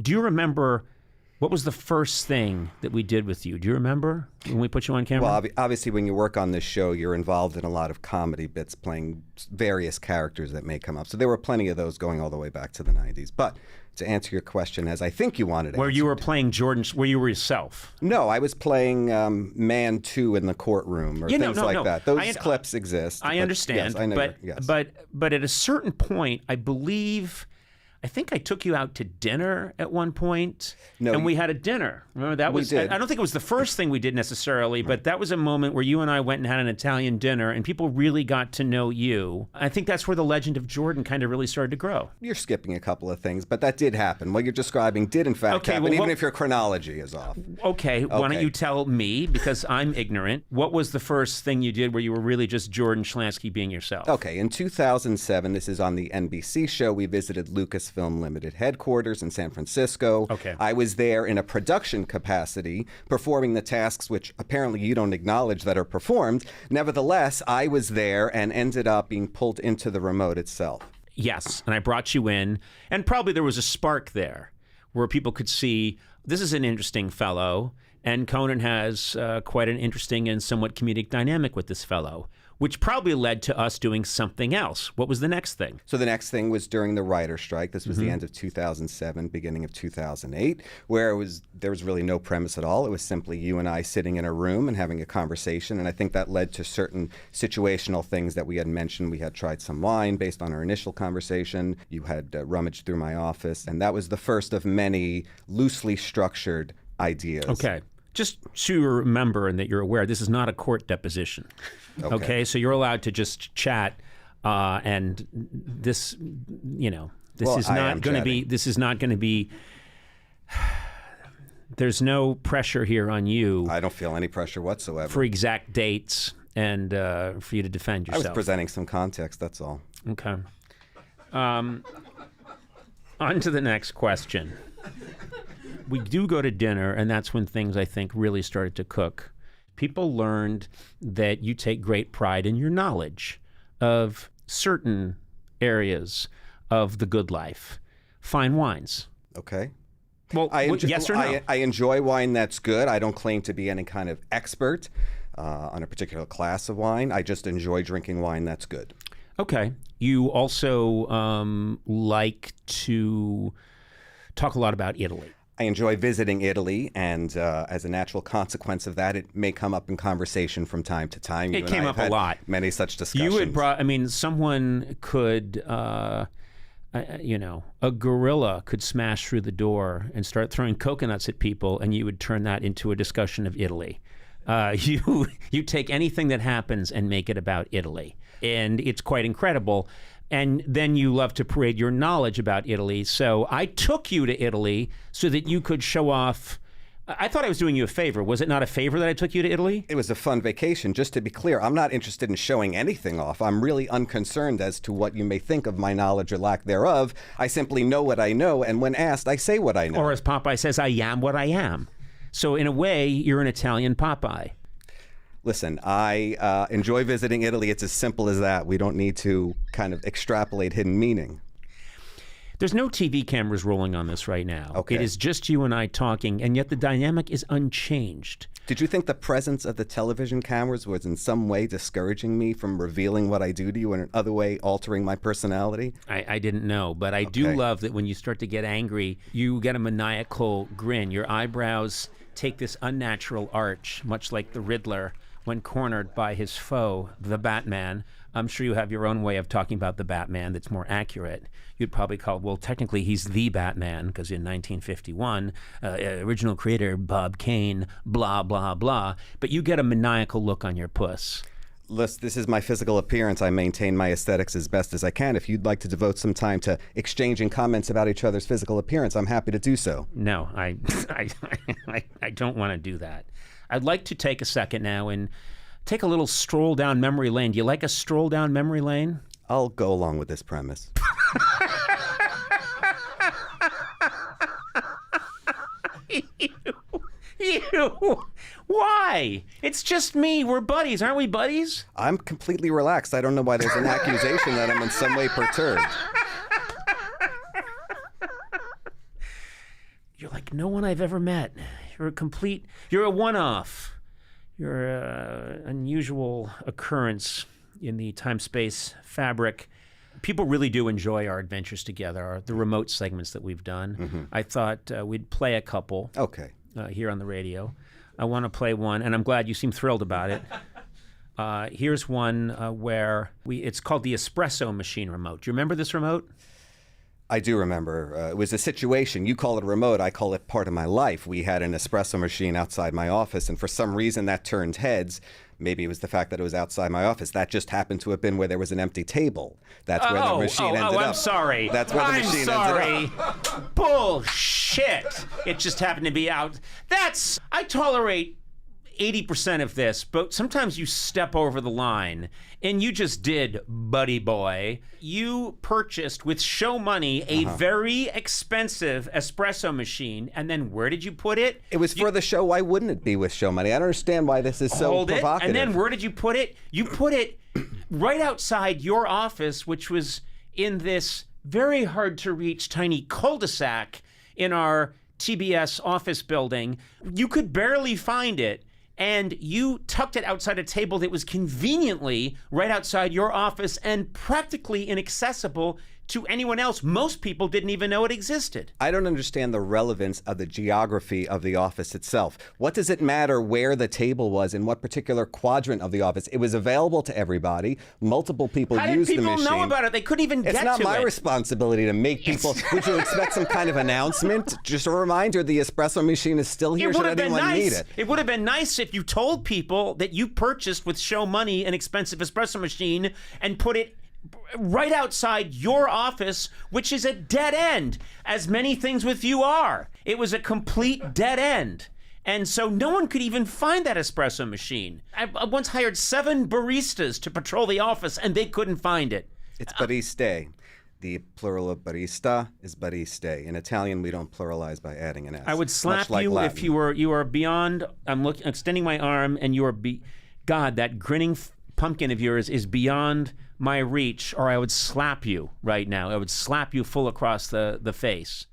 do you remember what was the first thing that we did with you? Do you remember when we put you on camera? Well, obviously, when you work on this show, you're involved in a lot of comedy bits, playing various characters that may come up. So there were plenty of those going all the way back to the 90s. But to answer your question, as I think you wanted to where answer you were it, playing Jordan, where you were yourself. No, I was playing Man 2 in the courtroom or things like that. Those clips exist. I understand. Yes, I know yes. But at a certain point, I think I took you out to dinner at one point, and we had a dinner. Remember that was? I don't think it was the first thing we did necessarily, but that was a moment where you and I went and had an Italian dinner, and people really got to know you. I think that's where the legend of Jordan kind of really started to grow. You're skipping a couple of things, but that did happen. What you're describing did in fact happen, even if your chronology is off. Okay, why don't you tell me, because I'm ignorant, what was the first thing you did where you were really just Jordan Schlansky being yourself? Okay, in 2007, this is on the NBC show, we visited Lucasfilm Limited headquarters in San Francisco. Okay. I was there in a production capacity, performing the tasks which apparently you don't acknowledge that are performed. Nevertheless, I was there and ended up being pulled into the remote itself. Yes, and I brought you in, and probably there was a spark there where people could see, this is an interesting fellow, and Conan has quite an interesting and somewhat comedic dynamic with this fellow, which probably led to us doing something else. What was the next thing? So the next thing was during the writer's strike. This was the end of 2007, beginning of 2008, where there was really no premise at all. It was simply you and I sitting in a room and having a conversation, and I think that led to certain situational things that we had mentioned. We had tried some wine based on our initial conversation. You had rummaged through my office, and that was the first of many loosely structured ideas. Okay. Just so you remember and that you're aware, this is not a court deposition. Okay, so you're allowed to just chat, and this, this is not going to be. This is not going to be. There's no pressure here on you. I don't feel any pressure whatsoever for exact dates and for you to defend yourself. I was presenting some context. That's all. Okay. On to the next question. We do go to dinner, and that's when things, I think, really started to cook. People learned that you take great pride in your knowledge of certain areas of the good life. Fine wines. Okay. Well, yes or no? I enjoy wine that's good. I don't claim to be any kind of expert on a particular class of wine. I just enjoy drinking wine that's good. Okay. You also like to talk a lot about Italy. I enjoy visiting Italy, and as a natural consequence of that, it may come up in conversation from time to time. It came up a lot. Many such discussions. You had brought, someone could, a gorilla could smash through the door and start throwing coconuts at people, and you would turn that into a discussion of Italy. You take anything that happens and make it about Italy, and it's quite incredible. And then you love to parade your knowledge about Italy. So I took you to Italy so that you could show off. I thought I was doing you a favor. Was it not a favor that I took you to Italy? It was a fun vacation. Just to be clear, I'm not interested in showing anything off. I'm really unconcerned as to what you may think of my knowledge or lack thereof. I simply know what I know, and when asked, I say what I know. Or as Popeye says, I am what I am. So in a way, you're an Italian Popeye. Listen, I enjoy visiting Italy. It's as simple as that. We don't need to kind of extrapolate hidden meaning. There's no TV cameras rolling on this right now. Okay. It is just you and I talking, and yet the dynamic is unchanged. Did you think the presence of the television cameras was in some way discouraging me from revealing what I do to you, and in other way altering my personality? I didn't know, but I do love that when you start to get angry, you get a maniacal grin. Your eyebrows take this unnatural arch, much like the Riddler when cornered by his foe, the Batman. I'm sure you have your own way of talking about the Batman that's more accurate. You'd probably call, well, technically he's the Batman, because in 1951, original creator Bob Kane, blah, blah, blah. But you get a maniacal look on your puss. Listen, this is my physical appearance. I maintain my aesthetics as best as I can. If you'd like to devote some time to exchanging comments about each other's physical appearance, I'm happy to do so. No, I don't want to do that. I'd like to take a second now and take a little stroll down memory lane. Do you like a stroll down memory lane? I'll go along with this premise. You! Why? It's just me. We're buddies. Aren't we buddies? I'm completely relaxed. I don't know why there's an accusation that I'm in some way perturbed. you're like no one I've ever met. You're a one-off. You're an unusual occurrence in the time-space fabric. People really do enjoy our adventures together, the remote segments that we've done. I thought we'd play a couple here on the radio. I want to play one, and I'm glad you seem thrilled about it. Here's one where it's called the Espresso machine remote. Do you remember this remote? I do remember. It was a situation. You call it a remote. I call it part of my life. We had an espresso machine outside my office, and for some reason that turned heads. Maybe it was the fact that it was outside my office. That just happened to have been where there was an empty table. That's where the machine ended up. I'm sorry. That's where the machine ended up. Bullshit. It just happened to be out. I tolerate 80% of this, but sometimes you step over the line, and you just did, buddy boy. You purchased with show money a very expensive espresso machine, and then where did you put it? It was for the show. Why wouldn't it be with show money? I don't understand why this is so provocative. And then where did you put it? You put it right outside your office, which was in this very hard-to-reach tiny cul-de-sac in our TBS office building. You could barely find it. And you tucked it outside a table that was conveniently right outside your office and practically inaccessible to anyone else. Most people didn't even know it existed. I don't understand the relevance of the geography of the office itself. What does it matter where the table was in what particular quadrant of the office? It was available to everybody. Multiple people used the machine. How did people know about it? They couldn't even get to it. It's not my responsibility to make people. Would you expect some kind of announcement? Just a reminder, the espresso machine is still here should anyone need it. It would have been nice if you told people that you purchased with show money an expensive espresso machine and put it right outside your office, which is a dead end, as many things with you are. It was a complete dead end. And so no one could even find that espresso machine. I once hired 7 baristas to patrol the office, and they couldn't find it. It's bariste. The plural of barista is bariste. In Italian, we don't pluralize by adding an S. I would slap you if you were beyond. I'm extending my arm, and you are God, that grinning pumpkin of yours is beyond my reach, or I would slap you right now. I would slap you full across the face.